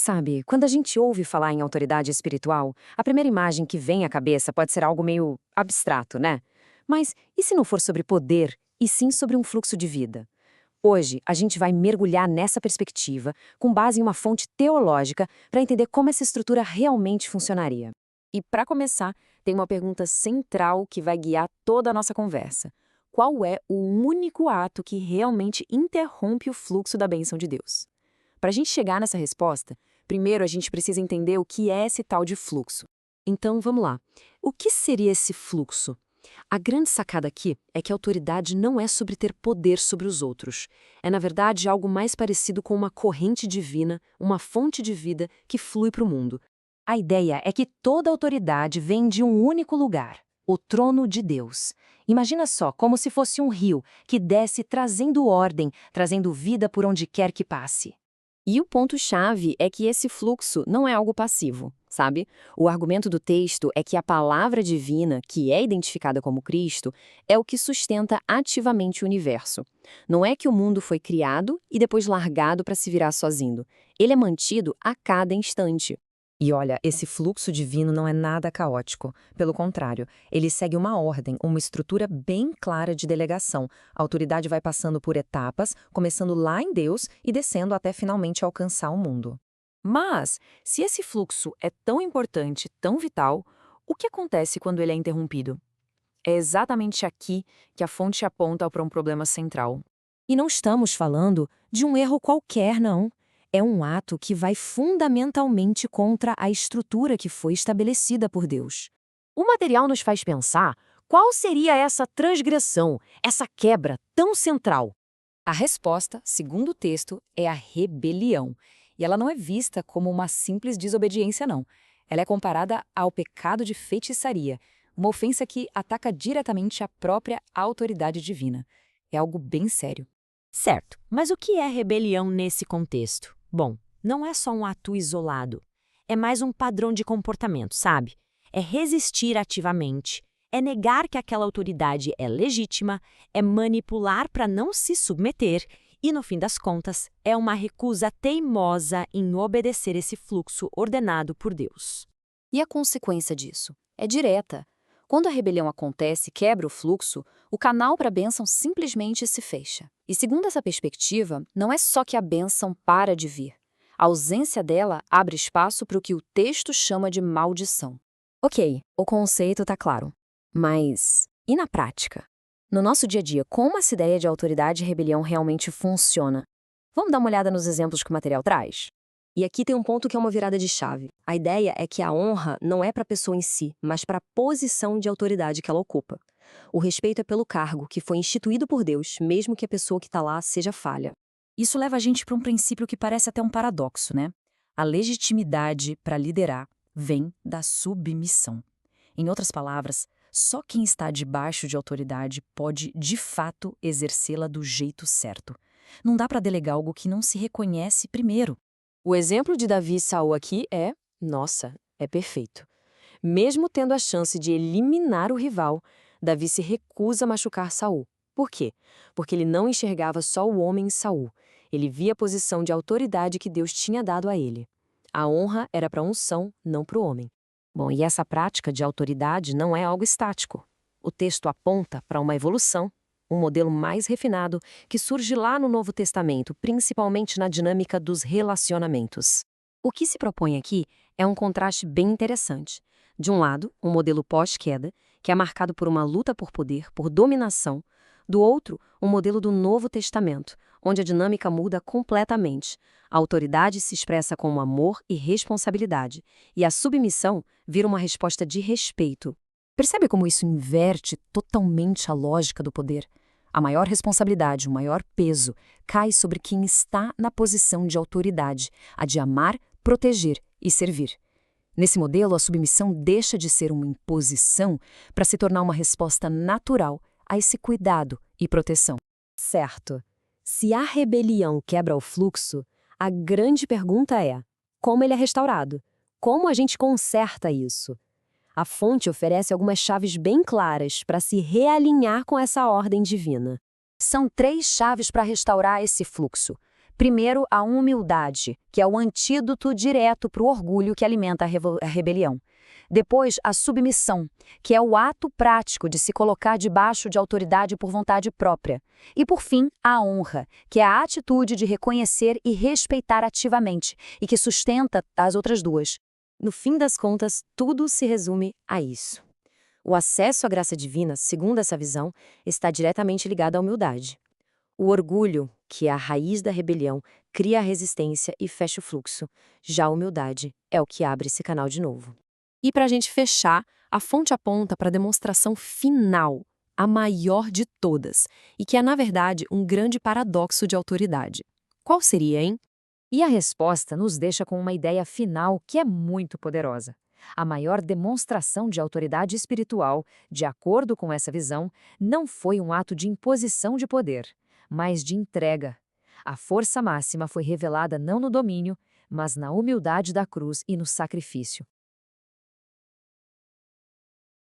Sabe, quando a gente ouve falar em autoridade espiritual, a primeira imagem que vem à cabeça pode ser algo meio abstrato, né? Mas e se não for sobre poder, e sim sobre um fluxo de vida? Hoje, a gente vai mergulhar nessa perspectiva, com base em uma fonte teológica, para entender como essa estrutura realmente funcionaria. E para começar, tem uma pergunta central que vai guiar toda a nossa conversa. Qual é o único ato que realmente interrompe o fluxo da bênção de Deus? Para a gente chegar nessa resposta, primeiro a gente precisa entender o que é esse tal de fluxo. Então, vamos lá. O que seria esse fluxo? A grande sacada aqui é que a autoridade não é sobre ter poder sobre os outros. É, na verdade, algo mais parecido com uma corrente divina, uma fonte de vida que flui para o mundo. A ideia é que toda autoridade vem de um único lugar, o trono de Deus. Imagina só, como se fosse um rio que desce trazendo ordem, trazendo vida por onde quer que passe. E o ponto-chave é que esse fluxo não é algo passivo, sabe? O argumento do texto é que a palavra divina, que é identificada como Cristo, é o que sustenta ativamente o universo. Não é que o mundo foi criado e depois largado para se virar sozinho. Ele é mantido a cada instante. E olha, esse fluxo divino não é nada caótico. Pelo contrário, ele segue uma ordem, uma estrutura bem clara de delegação. A autoridade vai passando por etapas, começando lá em Deus e descendo até finalmente alcançar o mundo. Mas, se esse fluxo é tão importante, tão vital, o que acontece quando ele é interrompido? É exatamente aqui que a fonte aponta para um problema central. E não estamos falando de um erro qualquer, não. É um ato que vai fundamentalmente contra a estrutura que foi estabelecida por Deus. O material nos faz pensar qual seria essa transgressão, essa quebra tão central. A resposta, segundo o texto, é a rebelião. E ela não é vista como uma simples desobediência, não. Ela é comparada ao pecado de feitiçaria, uma ofensa que ataca diretamente a própria autoridade divina. É algo bem sério. Certo, mas o que é rebelião nesse contexto? Bom, não é só um ato isolado. É mais um padrão de comportamento, sabe? É resistir ativamente, é negar que aquela autoridade é legítima, é manipular para não se submeter e, no fim das contas, é uma recusa teimosa em obedecer esse fluxo ordenado por Deus. E a consequência disso? É direta. Quando a rebelião acontece e quebra o fluxo, o canal para a bênção simplesmente se fecha. E segundo essa perspectiva, não é só que a bênção para de vir. A ausência dela abre espaço para o que o texto chama de maldição. Ok, o conceito está claro. Mas e na prática? No nosso dia a dia, como essa ideia de autoridade e rebelião realmente funciona? Vamos dar uma olhada nos exemplos que o material traz? E aqui tem um ponto que é uma virada de chave. A ideia é que a honra não é para a pessoa em si, mas para a posição de autoridade que ela ocupa. O respeito é pelo cargo, que foi instituído por Deus, mesmo que a pessoa que está lá seja falha. Isso leva a gente para um princípio que parece até um paradoxo, né? A legitimidade para liderar vem da submissão. Em outras palavras, só quem está debaixo de autoridade pode, de fato, exercê-la do jeito certo. Não dá para delegar algo que não se reconhece primeiro. O exemplo de Davi e Saul aqui é perfeito. Mesmo tendo a chance de eliminar o rival, Davi se recusa a machucar Saul. Por quê? Porque ele não enxergava só o homem em Saul. Ele via a posição de autoridade que Deus tinha dado a ele. A honra era para a unção, não para o homem. Bom, e essa prática de autoridade não é algo estático. O texto aponta para uma evolução, um modelo mais refinado que surge lá no Novo Testamento, principalmente na dinâmica dos relacionamentos. O que se propõe aqui é um contraste bem interessante. De um lado, um modelo pós-queda, que é marcado por uma luta por poder, por dominação. Do outro, um modelo do Novo Testamento, onde a dinâmica muda completamente. A autoridade se expressa como amor e responsabilidade, e a submissão vira uma resposta de respeito. Percebe como isso inverte totalmente a lógica do poder? A maior responsabilidade, o maior peso, cai sobre quem está na posição de autoridade, a de amar, proteger e servir. Nesse modelo, a submissão deixa de ser uma imposição para se tornar uma resposta natural a esse cuidado e proteção. Certo. Se a rebelião quebra o fluxo, a grande pergunta é: como ele é restaurado? Como a gente conserta isso? A fonte oferece algumas chaves bem claras para se realinhar com essa ordem divina. São 3 chaves para restaurar esse fluxo. Primeiro, a humildade, que é o antídoto direto para o orgulho que alimenta a rebelião. Depois, a submissão, que é o ato prático de se colocar debaixo de autoridade por vontade própria. E, por fim, a honra, que é a atitude de reconhecer e respeitar ativamente, e que sustenta as outras duas. No fim das contas, tudo se resume a isso. O acesso à graça divina, segundo essa visão, está diretamente ligado à humildade. O orgulho, que é a raiz da rebelião, cria a resistência e fecha o fluxo. Já a humildade é o que abre esse canal de novo. E para a gente fechar, a fonte aponta para a demonstração final, a maior de todas, e que é, na verdade, um grande paradoxo de autoridade. Qual seria, hein? E a resposta nos deixa com uma ideia final que é muito poderosa. A maior demonstração de autoridade espiritual, de acordo com essa visão, não foi um ato de imposição de poder, mas de entrega. A força máxima foi revelada não no domínio, mas na humildade da cruz e no sacrifício.